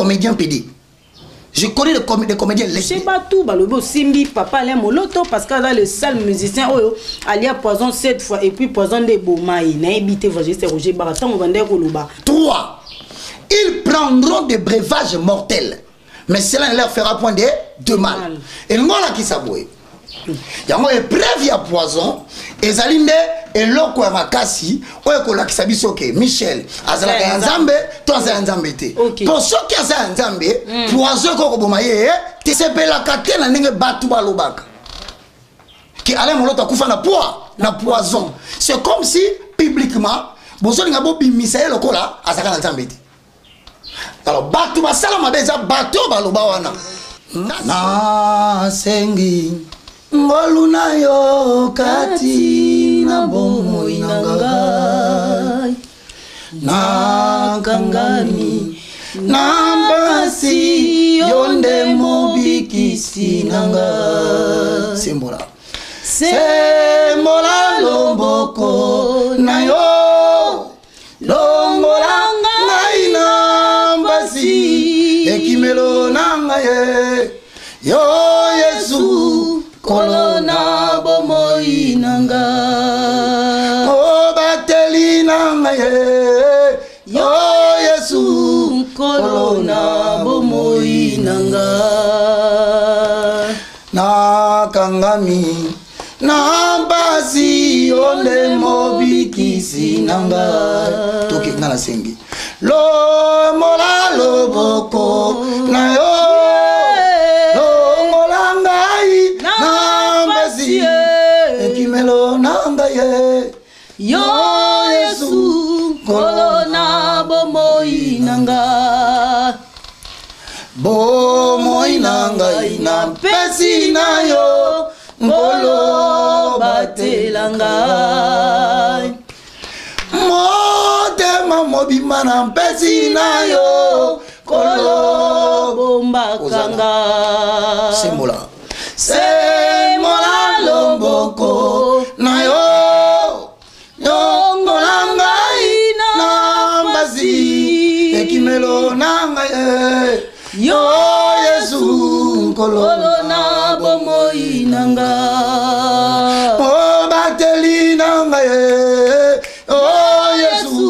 comédiens PD. Je connais des comédiens lesbiens. Je sais pas tout, balobo Simbi, papa Alain Moloto, parce que là le seul musicien, Alia Poison 7 fois, et puis Poison de Bomaï, Naïbité, c'est Roger Baraton, on vendait Koluba. 3. Ils prendront des breuvages mortels, mais cela ne leur fera point de mal. Et nous, là, qui s'abouille. Il y a une épreuve à poison, et Zaline, et l'oko à Makasi, ou est qui s'habille sur Michel, Azalaka Nzambe, toi Nzambe. Pour ceux qui ont Nzambe, poison Kokobomaye, tu sais pas la catena n'est pas tout balobak. Qui allait mon autre coup na poison. C'est comme si, publiquement, bonjour, il y a beau bimisa le cola, Azalaka Nzambe. Alors, batu basala déjà batu balobawana. Na sengi. Ngoluna yo kati na bomo inangai na kangami na mbasi yonde mobikisi nanga sembola lomboko na yo lombola ngai na mbasi ekimelo nanga ye yo Yesu Kolona bomoi nanga o bateli nanga ye yo Yesu kolona bomoi nanga na kangami na basi ole mobikisi nanga toki ngala sengi lo mola loboko na yo yo Yesu kolona bomoi nanga ina pesi na yo ngolo batelanga motema mobima na pesi na yo kolo bombakanga semola lomboko na yo yo Yesu kolona bomoi nanga o bateli nanga ye o Yesu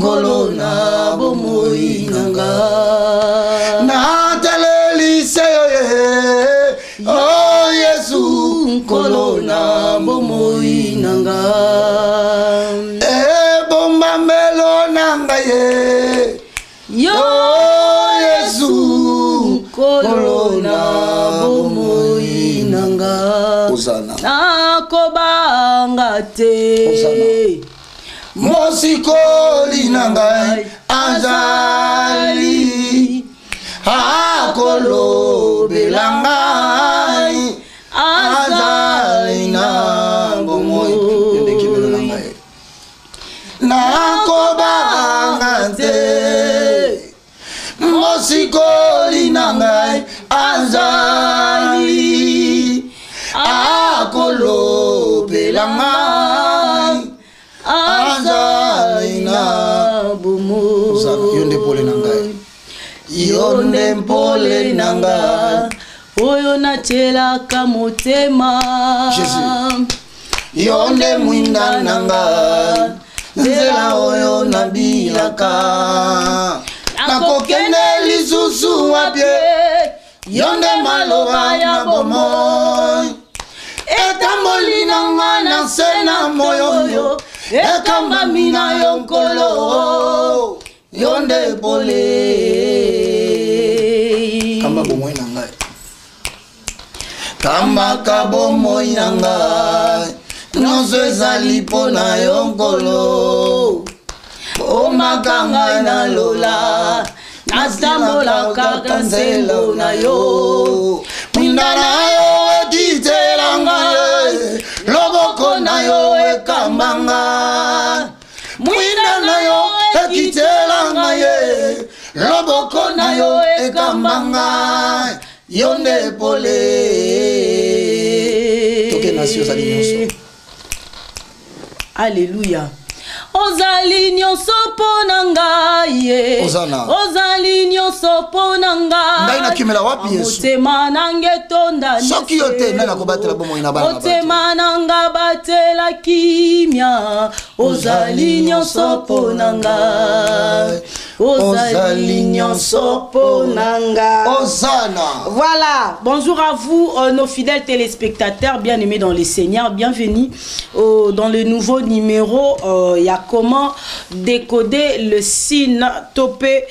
kolona bomoi nanga na teleli seyo ye o Yesu kolona bomoi nanga e bomba melo nanga ye yo kolona bomoi nanga nakobanga te mosikoli nanga azali akolobelanga azali na bomoi nakobanga te mosikoli nangai azali akolobelanga azali na bumu yonde pole nangai yonde pole nanga oyo nachelaka motema yonde mwinda nanga nzela oyo nabilaka nakokende lisusu wapye yonde maloba ya bomoi etamboli nanga na sena moyo ekambami na yo nkolo yonde pole kamba bomoi nanga kamba ka bomoi nanga nyonso ezali mpo na yo nkolo omakanga na lola nastambola kaka nzelo na yo mwinda na yo ekitelanga ye loboko na yo ekambanga mwinda na yo ekitelanga ye loboko na yo ekambanga yonde pole toke nasio zali nyonso. Alléluia. ozali nyonso pona ngai ozali nyonso pona ngai motema nange tonda motema nanga batela kimia ozali nyonso pona ngai ozali nyonso pona ngai. Voilà, bonjour à vous nos fidèles téléspectateurs bien-aimés dans les Seigneurs, bienvenue dans le nouveau numéro. Il y a comment décoder le signe topé,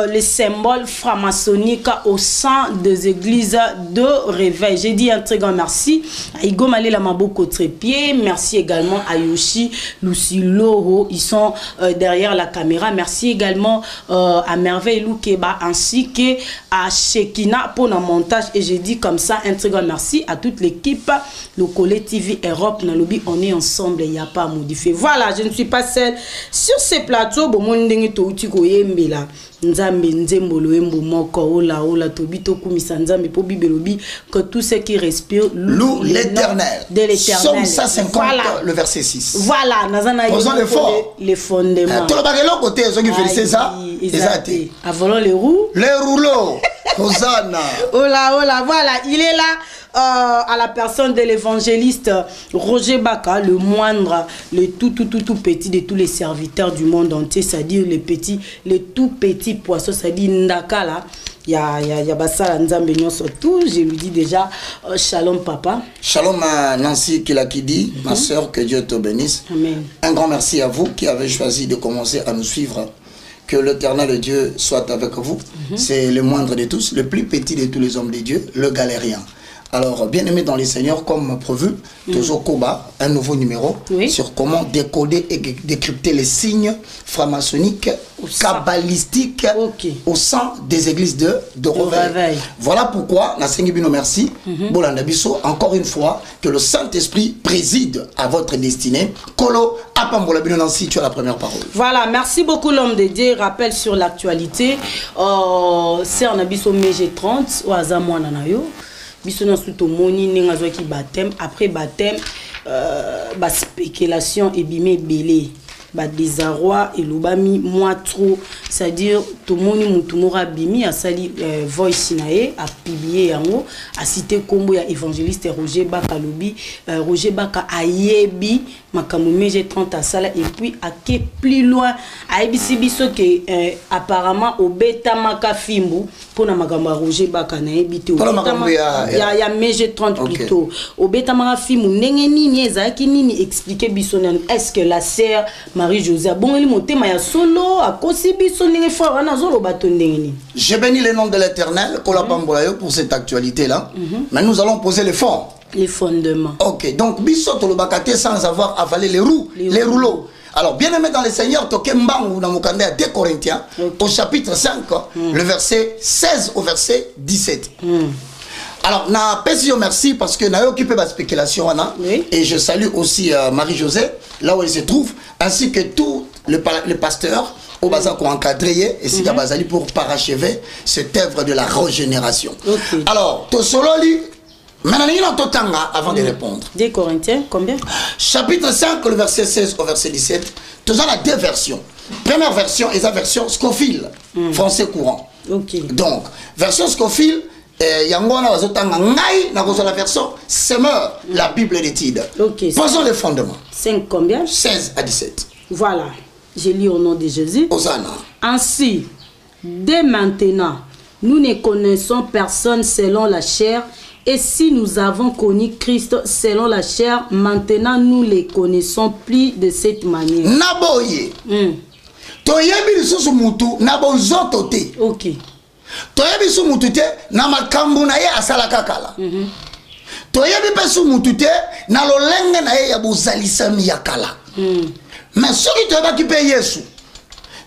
les symboles franc-maçonniques au sein des églises de réveil. J'ai dit un très grand merci à Igo Malela Maboko Trépied, merci également à Yoshi, Lucy Loro, ils sont derrière la caméra. Merci également à Merveille Loukeba ainsi que à Shekina pour le montage. Et j'ai dit comme ça un très grand merci à toute l'équipe le Collet TV Europe Nalobi, on est ensemble, il n'y a pas à modifier. Voilà, je ne suis pas seule sur ces plateaux. Bon, mon ndenge to uti ko yembe la nzambe nzembolo embo moko ola ola tobito kumisa nzambe po bibelobi que tout ce qui respire loue l'éternel. De l'éternel. Somme 150 voilà. Le verset 6. Voilà, nazana les fondements. Tout le bagage côté ceux qui félicite ça. Exactement. Avant les roues. Les rouleaux. Hosanna. Ola ola, voilà, il est là. À la personne de l'évangéliste Roger Baka, le moindre, le tout petit de tous les serviteurs du monde entier, c'est-à-dire les tout petits poissons, c'est-à-dire Ndakala. Il y a Bassala Nzambe surtout. Je lui dis déjà shalom papa. Shalom à Nancy Kilakidi, ma soeur, que Dieu te bénisse. Amen. Un grand merci à vous qui avez choisi de commencer à nous suivre. Que l'Éternel Dieu soit avec vous. C'est le moindre de tous, le plus petit de tous les hommes de Dieu, le galérien. Alors, bien aimé dans les Seigneurs, comme prévu, toujours Koba, un nouveau numéro sur comment décoder et décrypter les signes franc-maçonniques, kabbalistiques au sein des églises de réveil. Voilà pourquoi, Nasengibino merci, Bolandabiso, encore une fois, que le Saint-Esprit préside à votre destinée. Kolo, Apambolabino Nancy, tu as la première parole. Voilà, merci beaucoup l'homme de Dieu. Rappel sur l'actualité. C'est un abisso MG30, ou Azamouan Nanayo. Bisona suto moni nenga qui baptême après baptême spéculation et bimé belé désarroi et lobami moi trop, c'est-à-dire tout moni mutumora bimi a sali voice nae a publié yango a cité combo ya évangéliste Roger Baka lobi Roger Baka ayebi makamou G30 à sala et puis à que plus loin a ebisi biso que apparemment au beta maka fimbu pour na makamba Roger Baka na ebité ya G30 plutôt au beta maka fimbu ndenge nini ezaki nini expliquer biso est-ce que la sœur Marie-Josée bon eli motema ya solo a kosi biso ndenge fort wana zolo bato ndenge ni. Je bénis le nom de l'Éternel pour cette actualité là. Mais nous allons poser les fonds. Les fondements. Ok, donc Bissot le Bakaté sans avoir avalé les rouleaux. Alors, bien aimé dans le Seigneur, Tokembang ou dans Mokanda 2 Corinthiens, au chapitre 5, le verset 16 au verset 17. Alors, na pèse merci parce que n'a occupé ma spéculation, et je salue aussi Marie-Josée, là où elle se trouve, ainsi que tous les pasteurs au bazar qui ont encadré et si Bazali pour parachever cette œuvre de la régénération. Alors, Tosololi. Maintenant, avant de répondre. 2 Corinthiens, combien? Chapitre 5, le verset 16 au verset 17. Nous avons 2 versions. Première version est la version Scofield, français courant. Donc, version Scofield, Yangona Wazotanga Ngai, la version Semeur, la Bible d'étude. Posons les fondements. 5 combien? 16 à 17. Voilà, je lis au nom de Jésus. Hosanna. Ainsi, dès maintenant, nous ne connaissons personne selon la chair. Et si nous avons connu Christ selon la chair, maintenant nous les connaissons plus de cette manière. Naboye. Toyebi susu mutu nabonzoto te. Ok. Toyebi susu mutu te na makambu na ye asala kakala. Toyebi pe susu mutu te na lolenge na ye ya bozalisami ya kala. Mais soki toyeba ki pe Yesu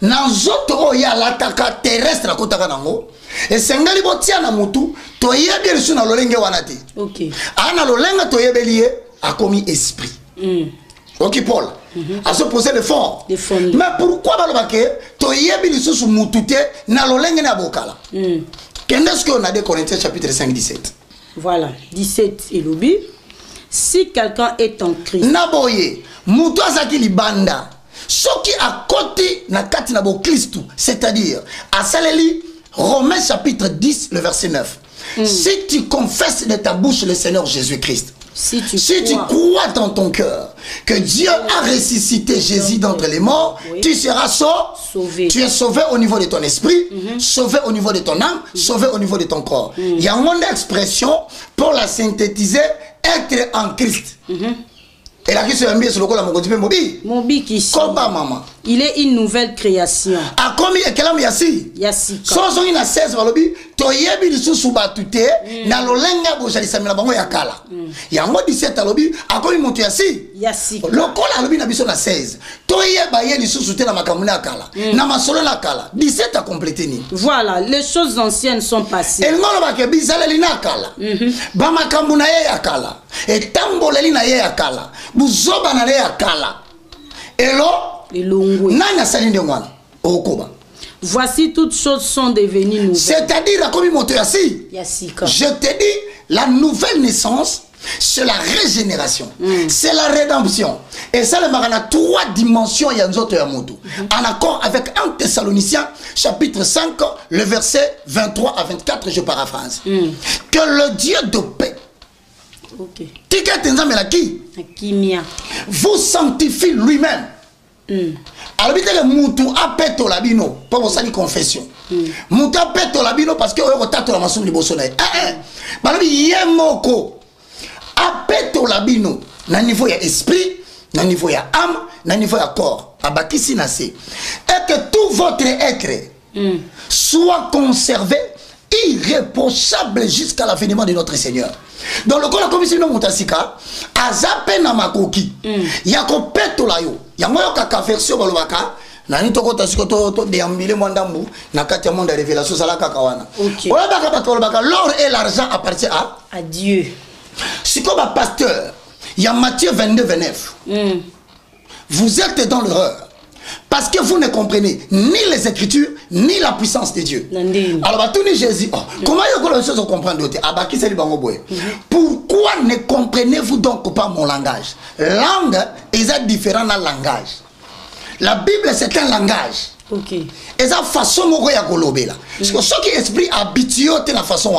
na nzoto ya lataka terrestre akotaka nango. Et sengali botia na mutu toyebi resu na lolenge wana te. OK. Ana lolenga toyebi lié a commis esprit. OK Paul. A se poser le fond. Mais pourquoi balobake toyebi resu mutu te na lolenge na bokala? Qu'est-ce qu'on a de Corinthiens chapitre 5 17. Voilà, 17 et lobi. Si quelqu'un est en Christ. Naboye, mutu azaki libanda. Ce qui a côté na kati na bo Christ, c'est-à-dire à Saleli, Romains chapitre 10, le verset 9. Si tu confesses de ta bouche le Seigneur Jésus-Christ, si tu crois dans ton cœur que Dieu a ressuscité Jésus d'entre les morts, tu seras sauvé. Tu es sauvé au niveau de ton esprit, sauvé au niveau de ton âme, sauvé au niveau de ton corps. Il y a une expression pour la synthétiser, être en Christ. Et là, qui se met sur le col, Mobi qui il est une nouvelle création. A commis et quel homme yassi? Yassi. Sans une 16 valobi, toyebi li sous batute, na lolenga bojali samina bango yakala. Yango 17 alobi, a commis monte yassi? Yassi. Le col alobi na biso na 16. Toyeba ye li sous soute na makamuna yakala. Na masolo na kala. 17 a complété ni. Voilà, les choses anciennes sont passées. Et ngolo ba ke bizala li na kala. Ba makamuna ye yakala. Et tamboleli na ye yakala. Buzoba na ye yakala. Elo voici toutes choses sont devenues nouvelles. C'est-à-dire comme je te dis, la nouvelle naissance, c'est la régénération, c'est la rédemption. Et ça, il y a 3 dimensions en accord avec 1 Thessaloniciens, chapitre 5, le verset 23 à 24, je paraphrase. Que le Dieu de paix, vous sanctifie lui-même. Alors, mutu apeto labino pour vous faire confession. Mutu apeto labino parce que vous avez la maçon de Bosonai. Balobi yemoko apeto labino na niveau ya esprit, na niveau ya âme, na niveau ya corps. Abakisi nase. Et que tout votre être soit conservé irréprochable jusqu'à l'avènement de notre Seigneur. Dans le cas de la commission de Montasika, azape na makoki, yako peto la yo, yango kaka version balobaka, nani toko tasiko to deambile mwandambu, na kati ya monde de révélation sala kaka wana. Ola baka batolobaka, l'or et l'argent appartient à Dieu. Siko ba pasteur, ya Matthieu 22 29. Vous êtes dans l'erreur. Parce que vous ne comprenez ni les Écritures, ni la puissance de Dieu. Alors, tout Jésus, comment les choses on comprend d'autres? Pourquoi ne comprenez-vous donc pas mon langage? Langue est différente dans le langage. La Bible, c'est un langage. Et ça façon de faire parce que ce qui est esprit habitué de la façon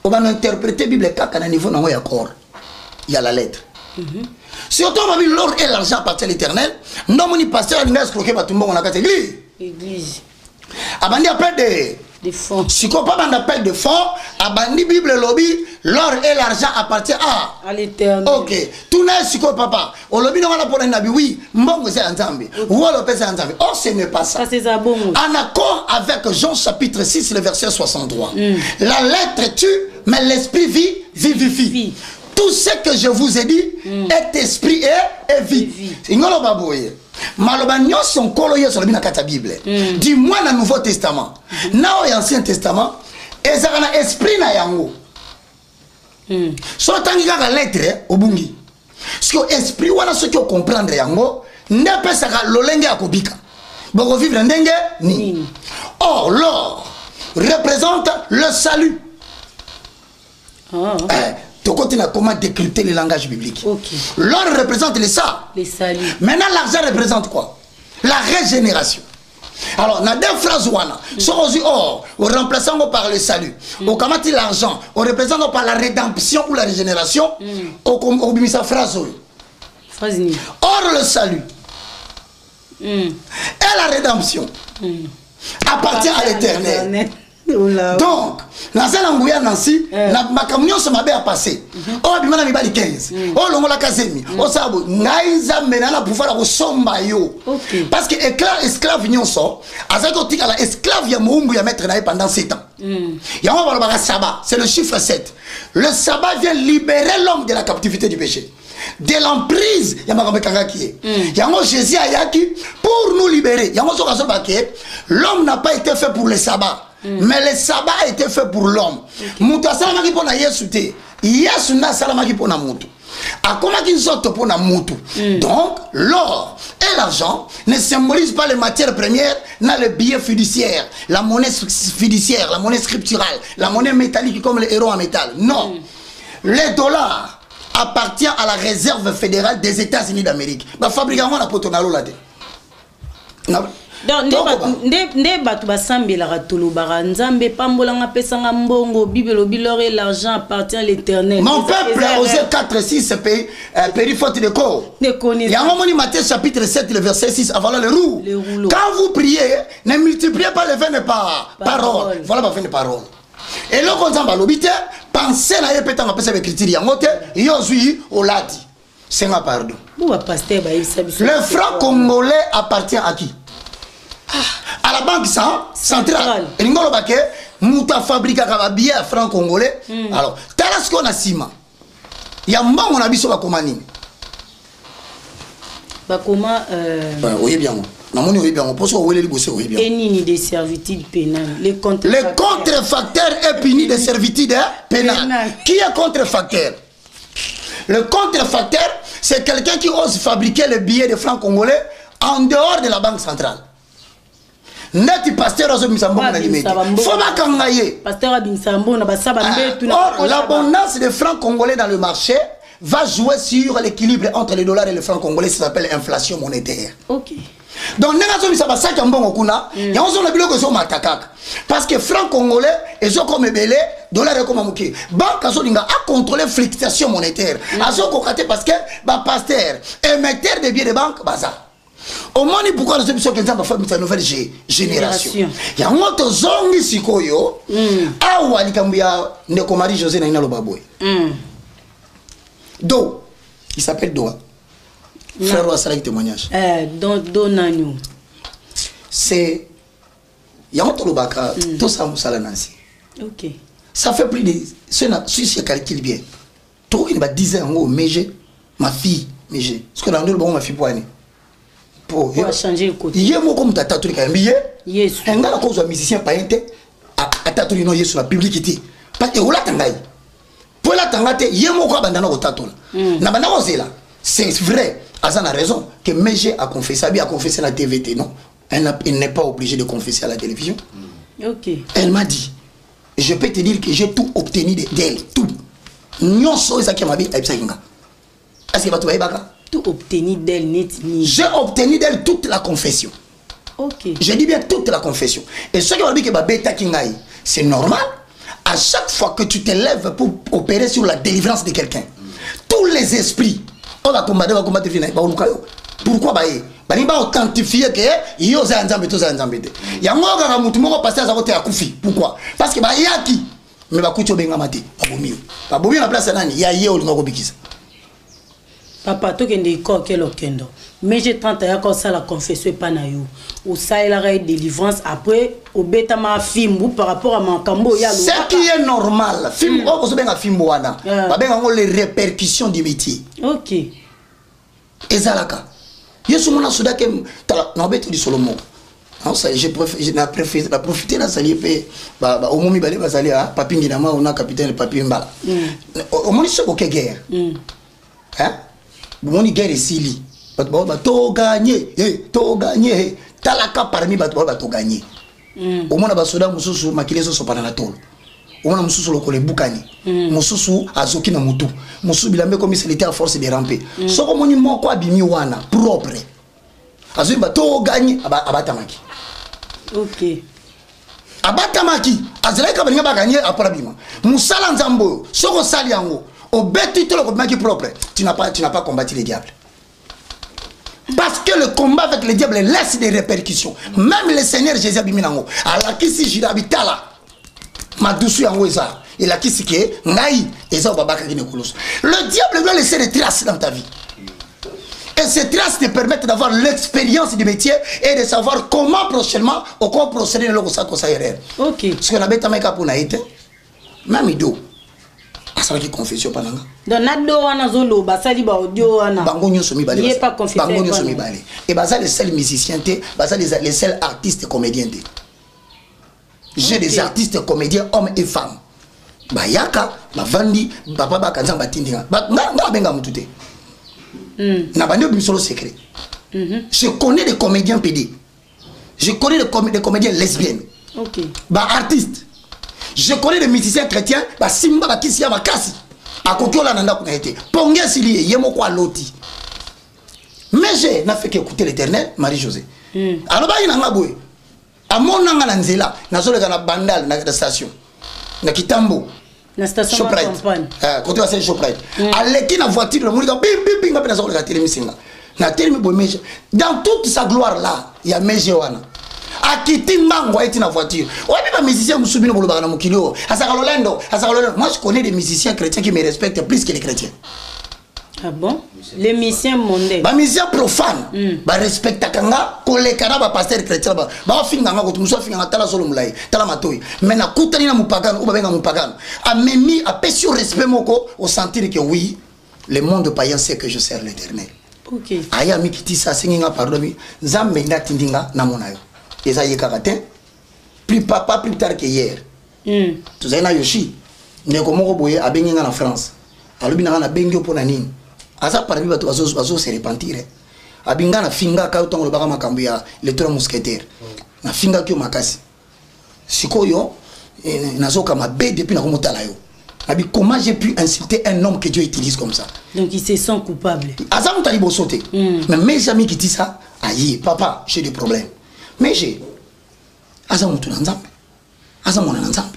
on va interpréter la Bible à niveau de corps. Il y a la lettre. Surtout, on a vu l'or et l'argent appartient à l'éternel. Non, mon pasteur, il a escroqué tout le monde dans l'église. Abandi appelle des fonds. Si on pas appelle de fonds, abandi Bible lobby, l'or et l'argent appartient à l'éternel. Ok. Tout n'est si quoi papa. Au lobby, on a pour un nabi, oui, mbongo c'est un zambi. Ou alors c'est un zambi. Oh, ce n'est pas ça. En accord avec Jean chapitre 6, le verset 63. La lettre tue, mais l'esprit vivifie. Tout ce que je vous ai dit est esprit et vie. Ingolo baboye. Malobagnon son koloye sur la Bible. Dis-moi dans le Nouveau Testament. Dans l'Ancien Testament, et ça a esprit na yango. Soit tangi la lettre au bungi. Ce que esprit wana ce que comprendre yango, ne peut ça lolenge akobika. Bon vivre ndenge ni. Or l'or représente le salut. Tu continues à comment décrypter le langage biblique. L'or représente les salut. Maintenant, l'argent représente quoi? La régénération. Alors, dans 2 phrases, on remplaçant par le salut. On commence l'argent, on représente par la rédemption ou la régénération. On met sa phrase. Or, le salut et la rédemption appartient à l'éternel. Donc, dans cette langue, Nancy, ma camion se m'a bien passé. Oh, bimana mi bali 15. Oh, longola kazemi. Oh, sabo, ngaiza menana pour faire au somba yo. Parce que esclave nyonso, azako tika la esclave ya moumbu ya mettre nae pendant 7 ans. Yango balobaka sabbat, c'est le chiffre 7. Le sabbat vient libérer l'homme de la captivité du péché. De l'emprise, Yango Jésus a yaki pour nous libérer. Yango l'homme n'a pas été fait pour le sabbat. Mais le sabbat a été fait pour l'homme. Muta salamaki pona Yesu te. Yesu na salamaki pona mutu. Akomaki nzoto pona mutu. Donc, l'or et l'argent ne symbolisent pas les matières premières, n'a le billet fiduciaire, la monnaie fiduciaire, la monnaie scripturale, la monnaie métallique comme le héros en métal. Non. Les dollars appartient à la réserve fédérale des États-Unis d'Amérique. Bah fabriquement la potonalo là. donc nde bato basambelaka tolobaka nzambe pambolanga pesanga mbongo bibelo bilore l'argent appartient à l'éternel. Mon peuple Osée 4 6 périt faute de corps. Yango moni Matthieu chapitre 7 le verset 6 avant le rouleau. Quand vous priez, ne multipliez pas les vaines paroles. Voilà ma fin de parole. Et là quand nzamba lobite penser na yepetanga pesa be critère yango te yozui olati. C'est ma pardon. Le franc congolais appartient à qui? À la banque centrale. Et nous avons dit que nous avons fabriqué un billet à franc congolais. Alors, talas qu'on a ciment. Il y a un bon on a vu sur la commande. Comment oui bien. Non, on est bien. On peut se rouler les bosses oui bien. Et ni des servitudes pénales. Les contrefacteurs est puni de servitudes pénales. Qui est contrefacteur? Le contrefacteur, c'est quelqu'un qui ose fabriquer le billet de franc congolais en dehors de la banque centrale. Neti pasteur ozo misambo na limite. Faut pas kangaye. Pasteur abinsambo na basaba mbetu na. Or l'abondance des francs congolais dans le marché va jouer sur l'équilibre entre les dollars et le franc congolais, ça s'appelle inflation monétaire. OK. Donc nenga zo misaba saki mbongo kuna, yango na biloko zo matakaka. Parce que franc congolais ezo comme belé, dollar est comme muki. Banque azo linga a contrôler fluctuation monétaire. Azo kokate parce que ba pasteur émetteur de billets de banque baza. Au moins, pourquoi nous sommes que nous avons une nouvelle génération. Il y a un autre zongi sikoyo. Ah, ou alikambuya Nekomari José Naina Lobaboué. Do, il s'appelle Doa. Frère Ouassala qui témoignage. Do Nanu. C'est. Il y a un autre Lobaka, tout ça, Moussala Nancy. Ok. Ça fait plus de. Si je calcule bien, tout il va 10 ans, mais j'ai ma fille, mais j'ai. Ce que dans le bon, ma fille pour aller. Pour changer le côté. Il y a un comme tata tout le billet. Yes. Un gars cause un musicien pas inte à tata no yesu la publicité. Parce que ola tangai. Pour la tangate, il y a un quoi bandana au tatou. Na bandana là. C'est vrai. Azan a raison que Meje a confessé, a confessé la TVT, non? Elle n'est pas obligée de confesser à la télévision. OK. Elle m'a dit, je peux te dire que j'ai tout obtenu d'elle, tout. Non, so ça qui m'a dit, est-ce que tu vas tout obtenu d'elle net. J'ai obtenu d'elle toute la confession. Ok. Je dis bien toute la confession. Et ce qui va dire que Beta Kingaï, c'est normal. À chaque fois que tu te lèves pour opérer sur la délivrance de quelqu'un, tous les esprits, on va combattre, pourquoi bah va authentifier que yo za nzambe to za nzambe te. Ya ngoga ka mutu moko pasteur za kote akufi. Pourquoi? Parce que bah yaki mais ba kucho benga mate. Ba bomi na place nani ya ye olinga ko bikisa. Papa, tu kende ko kelo kendo. Mais j'ai 30 ans comme ça la confession pas na yo. Ou ça il a délivrance après au beta ma film par rapport à mon cambo ya. Ce qui est normal. Film o so benga film wana. Ba benga les répercussions du métier. OK. Ezalaka. Yesu mona soda ke na beto di Solomon. Non ça j'ai préféré la profiter la salier pe ba au momi balé ba salier a papingi na ma on a capitaine papier mbala. Au moni so ko guerre. Hein? Bon, il gagne ici. To gagner, to gagner. Talaka parmi bato to gagner. Au moins na soda mususu makilezo so pana na tolo. Au moins mususu lokole bukani. Mususu azoki na mutu. Mususu bilambe comme il était à force de ramper. So comme on moko abimi wana propre. Azoki bato gagner abatamaki. OK. Abatamaki azalaka balinga ba gagner après bima. Musala nzambo soko sali yango. Au bête qui propre, tu n'as pas combattu le diable. Parce que le combat avec le diable laisse des répercussions. Même le Seigneur Jésus Abiminango, à qui si jirabitala, ma douceur en ouza, et a qui si qui naï, et ça babaka qui ne coulous. Le diable doit laisser des traces dans ta vie. Et ces traces te permettent d'avoir l'expérience du métier et de savoir comment prochainement, ou comment procéder dans le conseil. Ok. Ce qu'on a bête à mettre pour naïté, même ido. Ça veut dire confession pas nanga. Donc nado wana zolo basali ba audio wana. Bango nyoso mibale. Il est pas confessé. Bango nyoso mibale. Et basa les seuls musiciens té, basa les seuls artistes comédiens té. J'ai des artistes comédiens hommes et femmes. Bayaka, bavandi, papa bakanza batindinga. Ba nga benga mututé. Na bande bisolo secret. Je connais des comédiens PD. Je connais des comédiens lesbiennes. OK. Ba artistes. Je connais des musiciens chrétiens, bah simba bah kisi ya makasi. Akokiola nanda kuna été. Ponge sili yemo kwa loti. Mais j'ai n'a fait qu'écouter l'Éternel, Marie-Josée. Alors il n'a boy. À mon nanzela, na solo na bandal na station. Na Kitambo. La station de campagne. Quand tu vas faire Shoprite. Allez na voiture le monde bim bim bim na solo na télé misinga. Na télé boy meje. Dans toute sa gloire là, il y a meje wana. Akiti mango eti na voiture. Ouais même musicien musubino bolo bana mukilo. Asakalolendo. Moi je connais des musiciens chrétiens qui me respectent plus que les chrétiens. Ah bon? Les musiciens mondains. Les musiciens profanes. Ils respectent kanga, kolekana ba pasteur chrétien ba. Ba finga nga ko muso finga tala solo mulai, tala matoi. Mais na kutani na mupagano, ou benga mupagano. A memi a péché respect moko au sentir que oui, le monde païen sait que je sers l'Éternel. OK. Aya mi kiti sa singa pardon mi, nzambe nga tindinga na monayo. Eza yekakatin. Plus tard que hier. Tu sais na Yoshi, ndeko moko boye abenga na France. Alobi na bengyo pona nini? Asa parmi bato bazo se repentir. Abinga na finga ka utongo lo baka makambo ya les trois mousquetaires. Na finga kyo makasi. Sikoyo nazoka mabe depuis na komotala yo. Abi comment j'ai pu insulter un homme que Dieu utilise comme ça? Donc ils se sentent coupables. Asa mutali bo sauter. Mais mes amis qui disent ça, aïe papa, j'ai des problèmes. Mais j'ai asa mutu na nzambe. Asa mona na nzambe.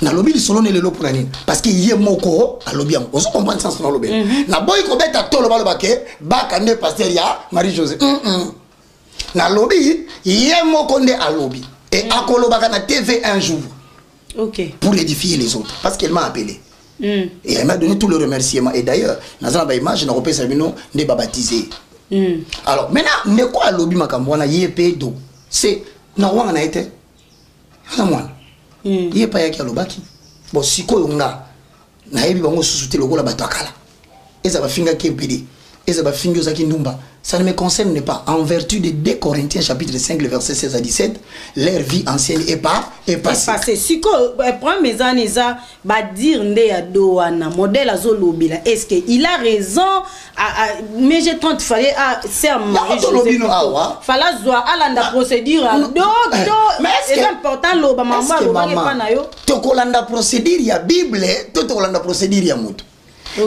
Na lobby li solo ne lelo pour nani parce que yé moko a lobby on se comprend le sens na lobby na boy ko beta tolo balo baké baka ne pasteur ya Marie-Josée na lobby yé moko nde a lobby et akolo baka na TV un jour OK pour édifier les autres parce qu'elle m'a appelé et elle m'a donné tout le remerciement et d'ailleurs na ba image na repé sabino ne ba baptisé alors maintenant ne quoi lobby makambo na yé do c'est na wanga na été na mwana il pas yaki alobaki bon siko yonga na yebi bango susute lokola bato akala eza ba finga kempedi eza ba fingo zaki ndumba ça ne me concerne pas en vertu de 2 Corinthiens chapitre 5 le verset 16 à 17 leur vie ancienne est passée siko prend mes années ça ba dire nde ya doana modèle azolobila est-ce que il a raison mais j'ai 30 fallait à c'est Marie-Josée fallait zoa alanda procédure mais c'est important loba maman loba pas na yo to kolanda procédure ya bible to kolanda procédure ya mutu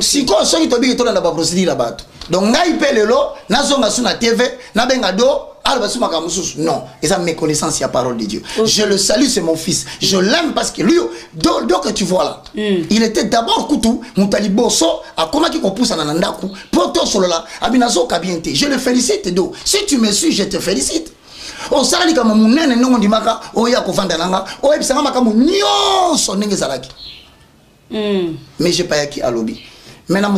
siko soki to bi to landa ba procédure la bato donc ngai pelelo nazonga suna TV na benga do alba suma kamususu non et ça méconnaissance la parole de Dieu je le salue c'est mon fils je l'aime parce que lui do que tu vois là il était d'abord kutu mutali bosso a comment qui pousse na nandaku poto solo là abinazo kabiente je le félicite do si tu me suis je te félicite on sali kama munene ndongo ndimaka oya kovanda nanga oyebisanga makambo nyonso ndenge zalaki mais j'ai pas yaki à lobby. Maintenant,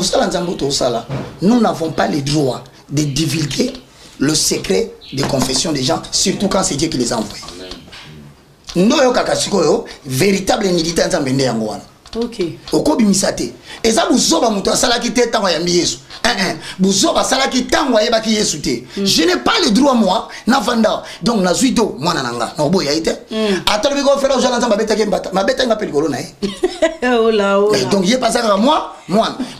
nous n'avons pas le droit de divulguer le secret des confessions des gens, surtout quand c'est Dieu qui les a envoyés. Nous avons véritable militant en Bende Yangoana. Ok. Okobi misate. Et ça, vous avez un salaki te tango ya Yesu. Vous avez un salaki tango ya baki Yesu te. Je n'ai pas le droit moi na vanda. Donc na zuito moi nanga. Na boya ite. Atalo biko faire aux gens na beta ke mbata. Ma beta nga pelikolo na Oh là oh. Donc il est passé à moi.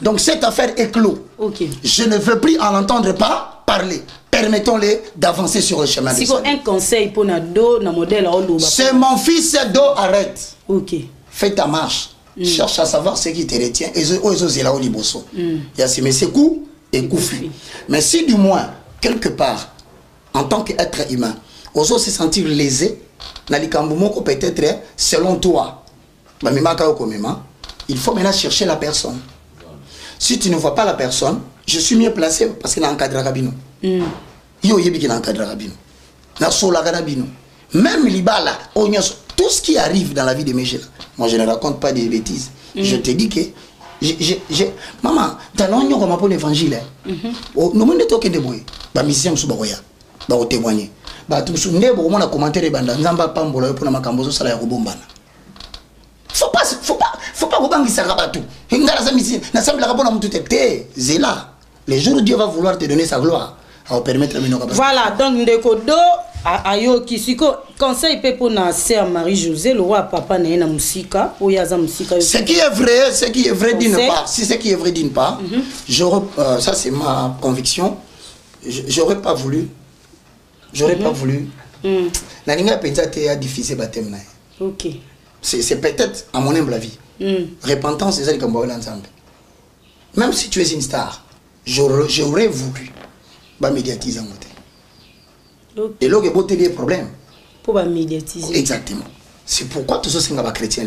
Donc cette affaire est clos. Ok. Je ne veux plus en entendre pas parler. Permettons-les d'avancer sur le chemin. Si un conseil pour na do na modèle c'est mon fils do arrête. Ok. Fais ta marche. Cherche à savoir ce qui te retient et c'est là où il y a ces messieurs coups et coups. Mais si du moins quelque part en tant qu'être humain oso se sentir lésé na likambo peut-être selon toi il faut maintenant chercher la personne. Si tu ne vois pas la personne, je suis mieux placé parce qu'il a encadré Rabino. Yo yebi qu'il a encadré Rabino. Na sola Rabino. Même libala tout ce qui arrive dans la vie de mes jeunes, moi je ne raconte pas des bêtises. Je te dis que maman, t'as l'oignon comme pour l'évangile. Nous ne toquons de boy. Bah mission sous boya. Bah au témoigner. Bah tout sous ne bon on a commenté les bandes. Nzamba pambolo pour na makambozo sala ya kobombana. Faut pas kobangi sarabatou. Ngala sa mission. Na sambla ka bona mutu tete. Zela. Le jour où Dieu va vouloir te donner sa gloire, à permettre de. Voilà, donc ndeko do ayo kisiko conseil pe pour na sœur Marie-Josée le roi papa na na musika o yaza musika. Ce qui est vrai d'une part, si ce qui est vrai d'une part, ça c'est ma conviction, j'aurais pas voulu na ninga penza te a diffuser baptême na. OK. C'est peut-être à mon humble avis. Repentance c'est ça comme bon ensemble. Même si tu es une star, j'aurais voulu ba médiatiser en côté. Et là, il y a des problèmes. Pour médiatiser. Exactement. C'est pourquoi tous ceux qui sont chrétiens,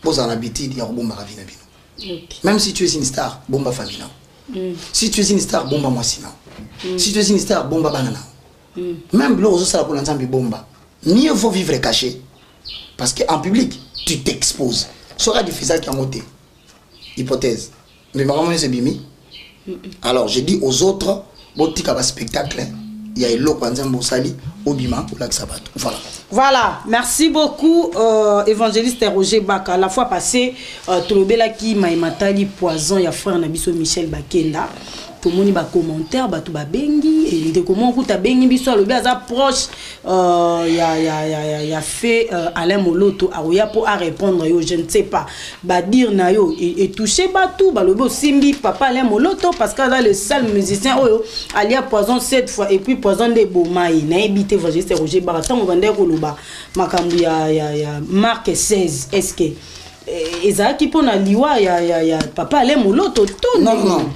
vous en habitez, il y a un bon maravina. Même si tu es une star, bomba famina. Si tu es une star, bomba moissina. Si tu es une star, bomba banana. Même là, aux autres, pour l'ensemble, bomba. Mieux vaut vivre caché. Parce qu'en public, tu t'exposes. Sera difficile qui a monté. Hypothèse. Mais maman, c'est bimi. Alors, je dis aux autres, il y a un spectacle. Il y a l'eau quand on sali au bima ou la sabat. Voilà. Voilà, merci beaucoup évangéliste Roger Baka. La fois passée, Tolobela qui m'a matali poison, il y a frère Nabiso Michel Bakenda. Tout le monde va commentaire, va tout bengi et de comment on bengi biso le bien proche. Il y a fait Alain Moloto a pour répondre yo je ne sais pas. Ba dire na yo et toucher ba tout ba lobo simbi papa Alain Moloto parce que là le seul musicien oyo alia poison 7 fois et puis poison de Bomaï na habité évangéliste Roger Baraton on vendait ko loba makambu ya marque 16 est-ce que ezaki pona liwa ya papa Alain Moloto tout non.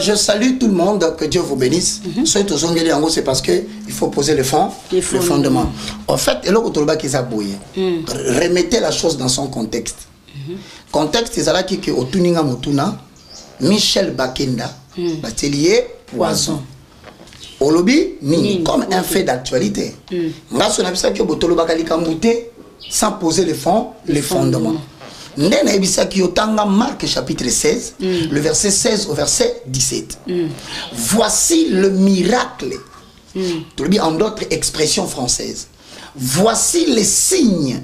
Je salue tout le monde, que Dieu vous bénisse. C'est parce qu'il faut poser les fondements. En fait, remettez la chose dans son contexte. Contexte, c'est là que Otuninga Mutuna, Michel Bakenda, Batelier, Poison. Olobi, ni comme un fait d'actualité. Sans poser les fondements. Marc chapitre 16, le verset 16 au verset 17. Voici le miracle. En d'autres expressions françaises. Voici les signes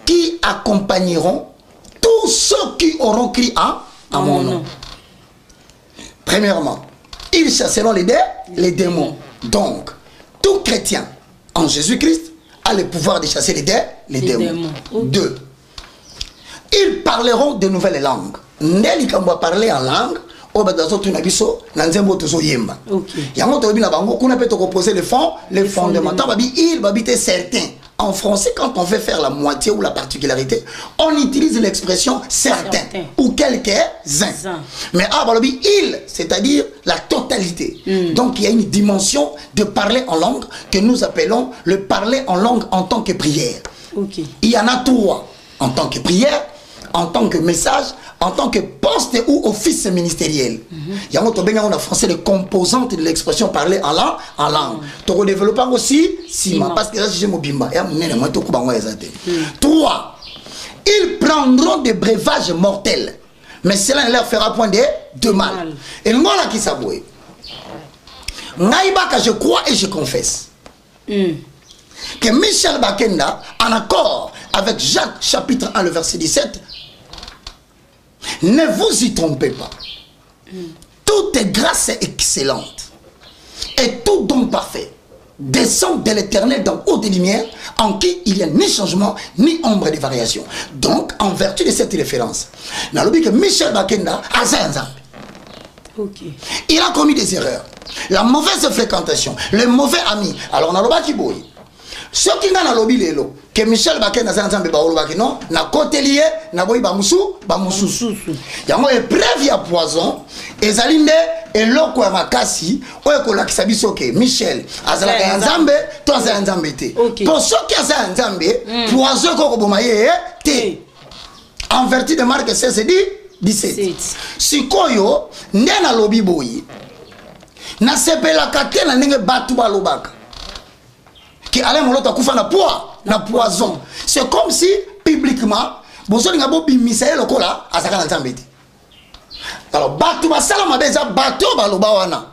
qui accompagneront tous ceux qui auront crié à mon nom. Premièrement, ils chasseront les démons. Donc, tout chrétien en Jésus-Christ a le pouvoir de chasser les démons. Deux. Ils parleront de nouvelles langues. Nelly quand on parler en langue, au badazo tunabiso, nanzembo tozo yemba. Yango tobi na bango, qu'on appelle poser les fondements. Il va habiter certains. En français, quand on veut faire la moitié ou la particularité, on utilise l'expression certains ou quelques-uns. Mais il, c'est-à-dire la totalité. Donc il y a une dimension de parler en langue que nous appelons le parler en langue en tant que prière. Il y en a trois. En tant que prière, en tant que message, en tant que poste ou office ministériel. Il y a en français les composantes de l'expression parler en langue. Tu redéveloppes aussi Sima, parce que là, j'ai mon bimba. Trois, ils prendront des breuvages mortels, mais cela ne leur fera point de mal. Et moi là qui s'abouille, Naïbaka, je crois et je confesse que Michel Bakenda, en accord avec Jacques chapitre 1, le verset 17, ne vous y trompez pas. Toute grâce est excellente et tout don parfait descend de l'Éternel dans haut des lumières, en qui il n'y a ni changement ni ombre de variation. Donc, en vertu de cette référence, que Michel Bakenda a il a commis des erreurs, la mauvaise fréquentation, le mauvais ami. Alors, on a le boy. Ce qui n'a lobby lelo que Michel Bakenda a ensemble non na côté lié na boy bamusu yango épreuve ya poison ezalinde eloko ya makasi oyo ko lakisa biso ke Michel azala ka nzambe to azala nzambe te pour ceux qui azala nzambe poison ko boma ye te en vertu de Marc 16 dit 17 sikoyo ndena lobby boy na sepela kate na ndenge batu balobaka qui Alain Moloto kufa na poison. C'est comme si publiquement bozoli ngabo bimisa lokola azaka na nzambeti. Alors batu basala mabeza batu baloba wana.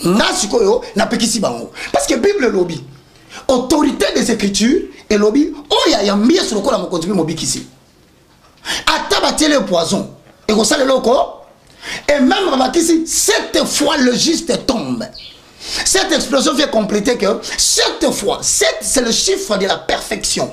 Na sikoyo na pekisi bango. Parce que Bible lobby autorité des écritures et lobby oya yambia sur lokola mokonzi mobikisi. Atabati le poison et ko sala loko et même babakisi 7 fois le juste tombe. Cette explosion vient compléter que 7 fois, 7 c'est le chiffre de la perfection.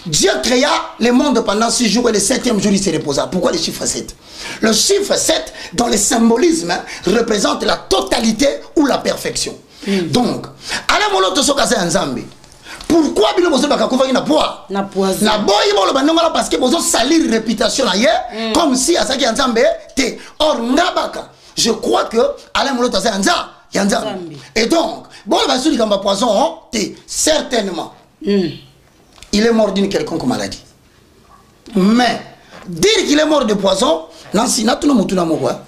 Dieu créa le monde pendant 6 jours et le 7e jour il se reposa. Pourquoi le chiffre 7? Le chiffre 7 dans le symbolisme représente la totalité ou la perfection. Donc, Alain Moloto Sokaze Nzambe. Pourquoi Bilo Bozo Bakakofa na poa? Na poison. Na boy bolo banonga parce que Bozo salir réputation comme si Asaki Nzambe te or ngabaka. Je crois que Alain Moloto Nza Et donc, bon, il va se dire que poison, certainement, il est mort d'une quelconque maladie. Mais, dire qu'il est mort de poison, non, si, n'a tout le monde quoi.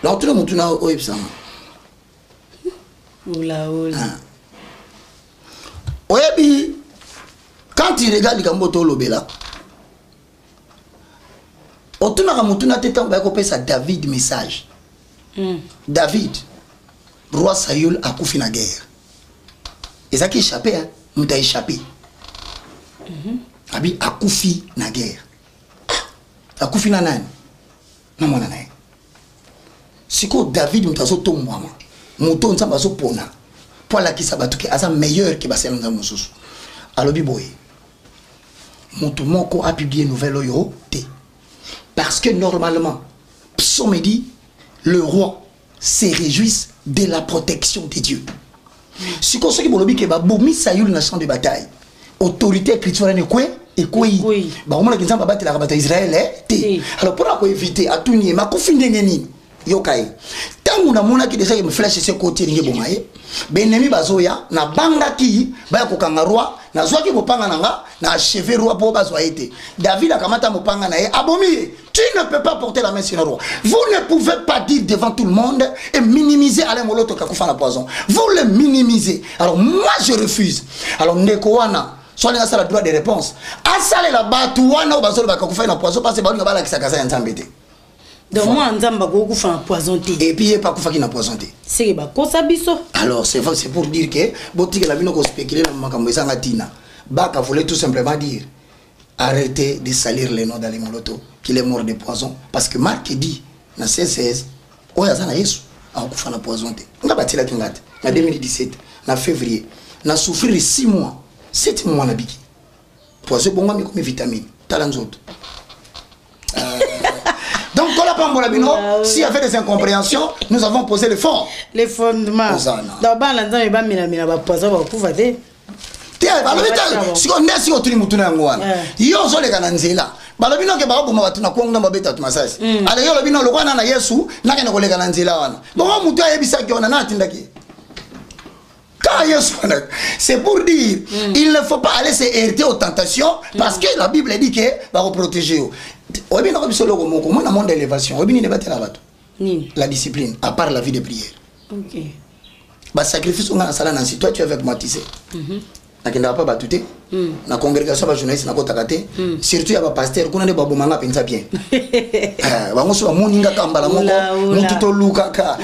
Non, tout le monde quand il regarde Gamboto Lobela, David message. David, roi Saül a couffé la guerre. Et ça qui échappé, hein, nous a échappé. Abi a couffé la guerre. A couffé la nan. Non, mon anaï. Si que David nous a sauté moi, mouton nous a sauté pona. Pour la qui s'abattu, c'est meilleur que Bassel nous a moussous. Alors biboy, mouton moko a publié une nouvelle oyo té. Parce que normalement, psaume dit, le roi se réjouisse de la protection de Dieu. Si on sait que Bolobi Keba Boumi Sayoul dans le champ de bataille, autorité écriture n'est quoi et quoi y. Bah on a qu'un battre la bataille Israël est. Alors pour éviter à tout nier, ma confine n'eni yokai. Tant on a mon qui déjà me flèche sur côté n'y bomaye. Benemi bazoya na banga ki ba ko kanga roi na zoaki mopanga nanga na achever roi pour bazoya été. David a kamata mopanga na ye abomi. Tu ne peux pas porter la main sur le roi. Vous ne pouvez pas dire devant tout le monde et minimiser Alain Moloto Kakoufa la poison. Vous le minimisez. Alors moi je refuse. Alors Nekowana, soit les a le droit de réponse. Asale la batouana ou bazolo Kakoufa la poison parce que ba la kisakasa ntambete. Donc moi nzamba ko kufa na poison té. Et puis pas kufa ki na poison té. C'est ba ko sabiso. Alors c'est pour dire que botike la bino ko spéculer na makambo ezanga tina. Baka voulait tout simplement dire arrêtez de salir les noms d'Ali Moloto qu'il est mort de poison parce que Marc dit dans 16 oya sana Yesu akufa na poison té. On a bâti la kingate en 2017 en février. On a souffert 6 mois, 7 mois na biki. Poison bonga mi comme vitamine, talanzoto. Donc, s'il y avait des incompréhensions, nous avons posé les fonds. Les fondements. D'abord, l'entend est pas mis la poison va pouvoir faire. Si on est sur le mouton, yo zo le kananzela. Balobino ke ba boma batuna kwanga mabeta tumasasi. Ale yo lobino lokwana na Yesu nakene ko le kananzela wana. Bongo mutu ayebisa ki ona natindaki. C'est pour dire, il ne faut pas aller se heurter aux tentations parce que la Bible dit que va vous protéger. La discipline, à part la vie de prière. Ok. Bah, sacrifice, on a un salaire Nancy. Toi, tu es avec moi, tu sais. Tu n'as pas battu. La congrégation, la journaliste, n'a pas takate. Surtout, il y a un pasteur, qu'on a des babomanga, pensa bien. On se voit, mon inga kambala, mon tuto lukaka.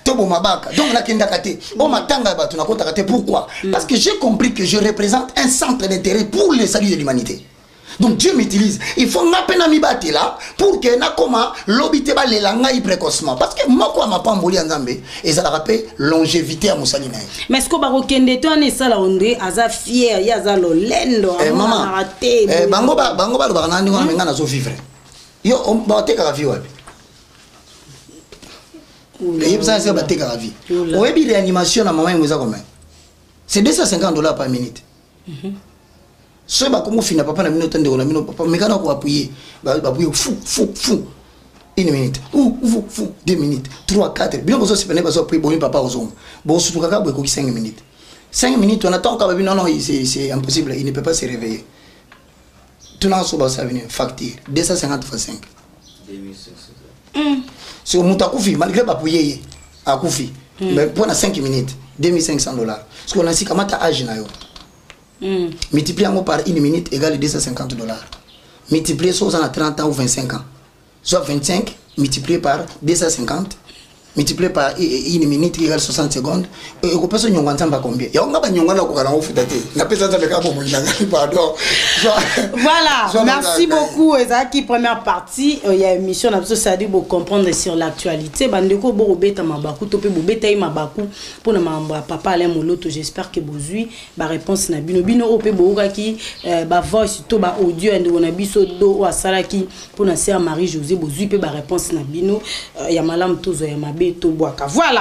Tobo mabaka. Donc, la kendakate. On m'attanga, tu n'as pas takate. Pourquoi? Parce que j'ai compris que je représente un centre d'intérêt pour le salut de l'humanité. Donc Dieu m'utilise. Il faut m'appeler mi bati là pour que na koma lobité ba lelanga précocement parce que moi quoi m'a pas emboli en Zambé et ça la rappelle longévité à Moussalina. Mais est-ce que ba kokende to ne sala onde aza fier ya za lolendo maman bango ba lo banani ngona menga na zo vivre. Yo on ba te ka vie wapi. Et ça c'est ba te ka vie. Oyebi réanimation na maman mweza combien? C'est $250 par minute. Ce bah comment finir papa na minute de la minute papa mais quand on appuyer bah appuyer fou 1 minute ou 2 minutes 3 4 bien que ça se prenait pas ça puis bon papa aux hommes bon surtout kaka boy 5 minutes 5 minutes on attend quand non c'est impossible il ne peut pas se réveiller tout dans ce bas ça venir facture 250 fois 5 2500 si on monte à Koufi malgré pas appuyer à Koufi mais pour 5 minutes $2500 parce qu'on a si comment ta âge na yo multiplié par 1 minute égale $250. Multiplié soit à 30 ans ou 25 ans. Soit 25 multiplié par 250 multiplié par 1 minute égale 60 secondes. Et on peut se nyonga nzamba combien? Ya on va nyonga na kokala ofutate. Na pesa za beka bo mulanga pardon. Voilà, merci beaucoup Ezaki première partie il y a une émission na ça dit pour comprendre sur l'actualité. Bandeko bo beta mabaku to pe bo beta i mabaku pour na mamba papa Alain Moloto j'espère que bozui ba réponse na bino ope bo ki ba voice to ba audio ndo na biso do o asalaki pour na sœur Marie José bozui pe ba réponse na bino ya malam tozo ya mabe to boaka. Voilà.